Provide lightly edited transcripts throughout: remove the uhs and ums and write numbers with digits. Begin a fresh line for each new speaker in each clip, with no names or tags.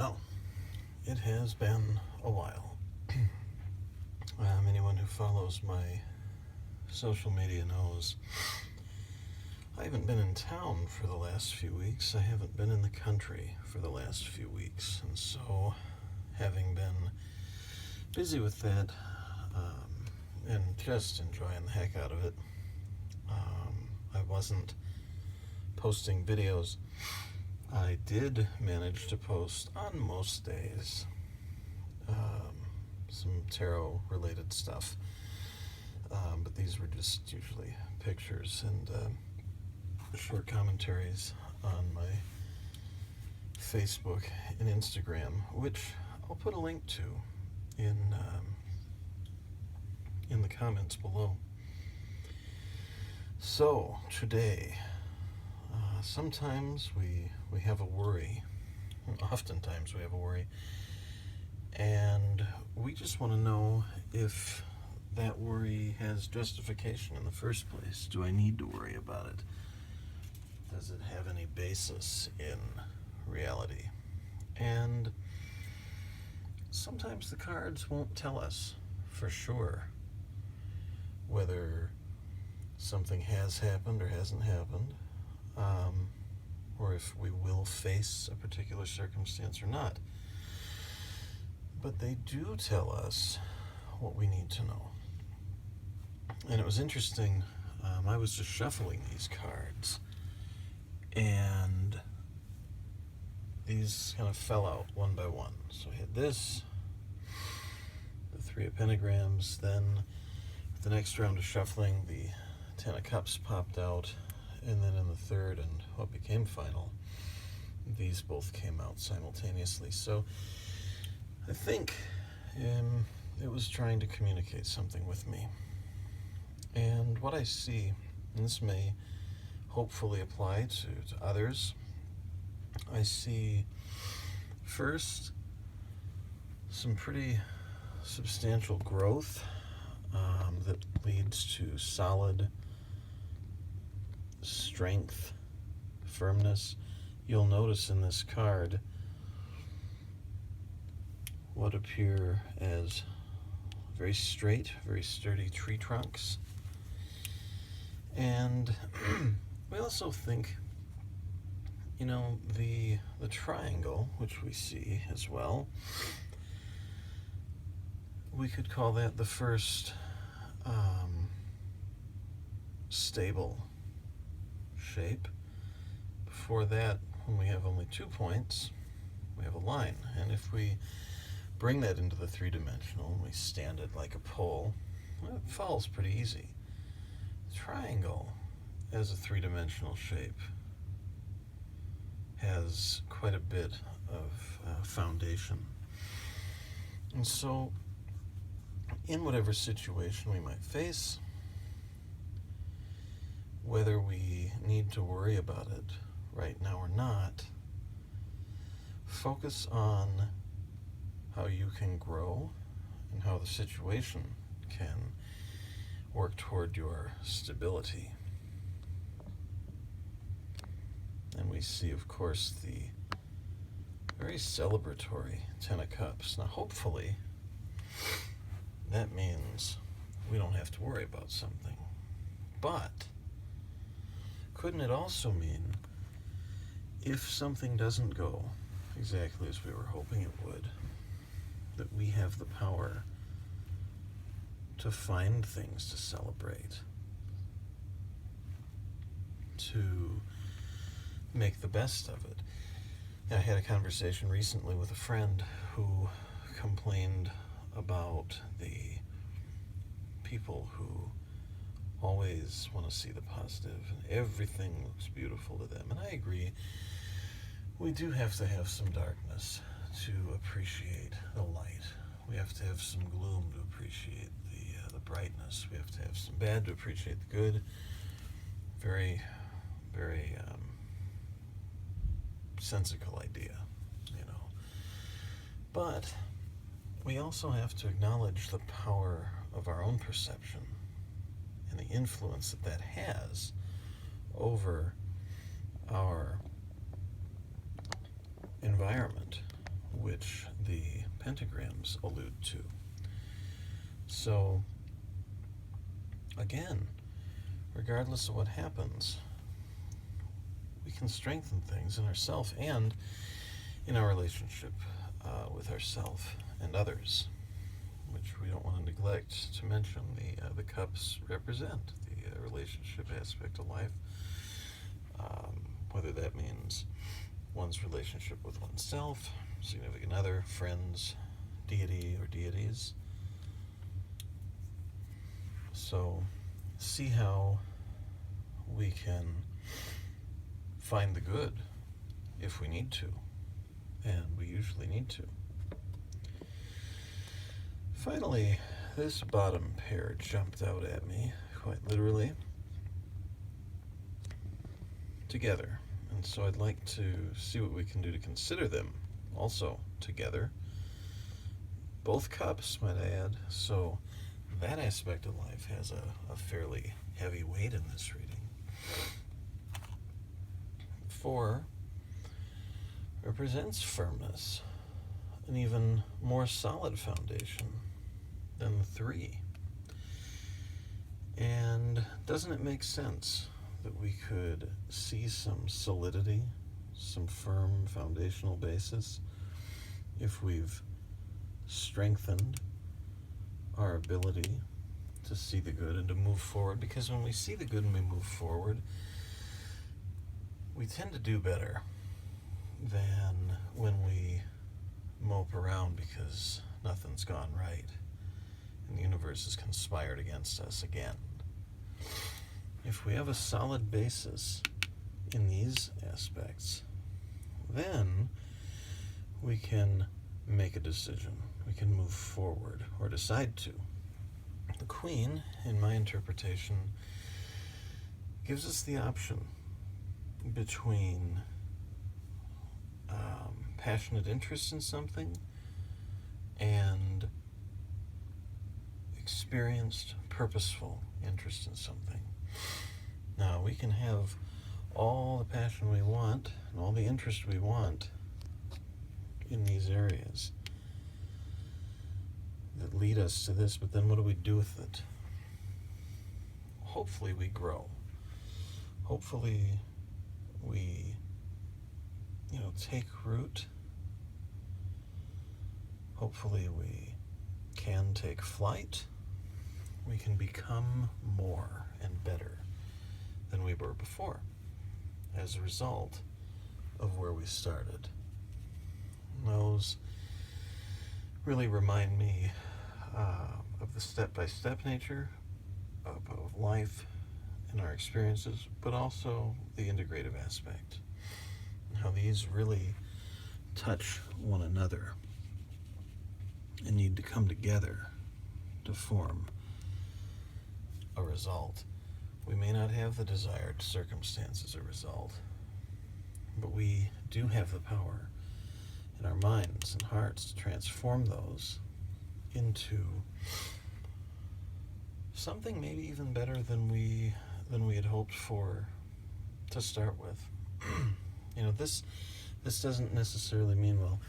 Well, it has been a while. Anyone who follows my social media knows I haven't been in town for the last few weeks. I haven't been in the country for the last few weeks. And so, having been busy with that and just enjoying the heck out of it, I wasn't posting videos. I did manage to post on most days some tarot related stuff, but these were just usually pictures and short commentaries on my Facebook and Instagram, which I'll put a link to in the comments below. So today, sometimes we have a worry. Oftentimes we have a worry, and we just want to know if that worry has justification in the first place. Do I need to worry about it? Does it have any basis in reality? And sometimes the cards won't tell us for sure whether something has happened or hasn't happened, or if we will face a particular circumstance or not. But they do tell us what we need to know. And it was interesting, I was just shuffling these cards, and these kind of fell out one by one. So I had this, the Three of Pentagrams, then the next round of shuffling, the Ten of Cups popped out, and then in the third and what became final, these both came out simultaneously. So I think it was trying to communicate something with me. And what I see, and this may hopefully apply to others, I see first some pretty substantial growth that leads to solid strength, firmness. You'll notice in this card what appear as very straight, very sturdy tree trunks. And we also think, the triangle, which we see as well, we could call that the first stable shape. Before that, when we have only 2 points, we have a line. And if we bring that into the three-dimensional and we stand it like a pole, well, it falls pretty easy. Triangle, as a three-dimensional shape, has quite a bit of foundation. And so, in whatever situation we might face, whether we need to worry about it right now or not, focus on how you can grow and how the situation can work toward your stability. And we see, of course, the very celebratory Ten of Cups. Now, hopefully, that means we don't have to worry about something. But couldn't it also mean if something doesn't go exactly as we were hoping it would, that we have the power to find things to celebrate, to make the best of it? I had a conversation recently with a friend who complained about the people who always want to see the positive and everything looks beautiful to them. And I agree, we do have to have some darkness to appreciate the light. We have to have some gloom to appreciate the brightness. We have to have some bad to appreciate the good. Very, very sensical idea, But we also have to acknowledge the power of our own perception and the influence that has over our environment, which the pentagrams allude to. So, again, regardless of what happens, we can strengthen things in ourselves and in our relationship with ourselves and others, which we don't want to neglect to mention. The cups represent the relationship aspect of life, whether that means one's relationship with oneself, significant other, friends, deity or deities. So see how we can find the good if we need to, and we usually need to. Finally, this bottom pair jumped out at me, quite literally, together. And so I'd like to see what we can do to consider them also together. Both cups, might I add. So that aspect of life has a fairly heavy weight in this reading. 4 represents firmness, an even more solid foundation than the 3. And doesn't it make sense that we could see some solidity, some firm foundational basis, if we've strengthened our ability to see the good and to move forward? Because when we see the good and we move forward, we tend to do better than when we mope around because nothing's gone right and the universe has conspired against us again. If we have a solid basis in these aspects, then we can make a decision. We can move forward, or decide to. The Queen, in my interpretation, gives us the option between passionate interest in something and experienced, purposeful interest in something. Now, we can have all the passion we want and all the interest we want in these areas that lead us to this, but then what do we do with it? Hopefully we grow. Hopefully we, take root. Hopefully we can take flight. We can become more and better than we were before as a result of where we started. Those really remind me of the step-by-step nature of life and our experiences, but also the integrative aspect, and how these really touch one another and need to come together to form a result. We may not have the desired circumstance as a result, but we do have the power in our minds and hearts to transform those into something maybe even better than we had hoped for to start with. This doesn't necessarily mean, well,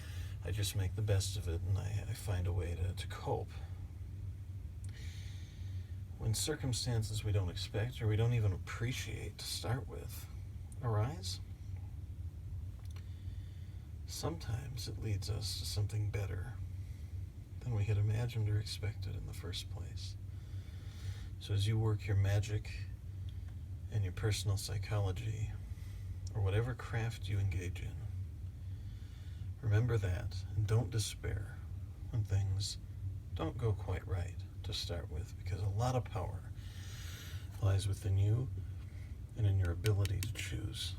I just make the best of it and I find a way to cope. When circumstances we don't expect or we don't even appreciate to start with arise, sometimes it leads us to something better than we had imagined or expected in the first place. So as you work your magic and your personal psychology, or whatever craft you engage in, remember that, and don't despair when things don't go quite right to start with, because a lot of power lies within you and in your ability to choose.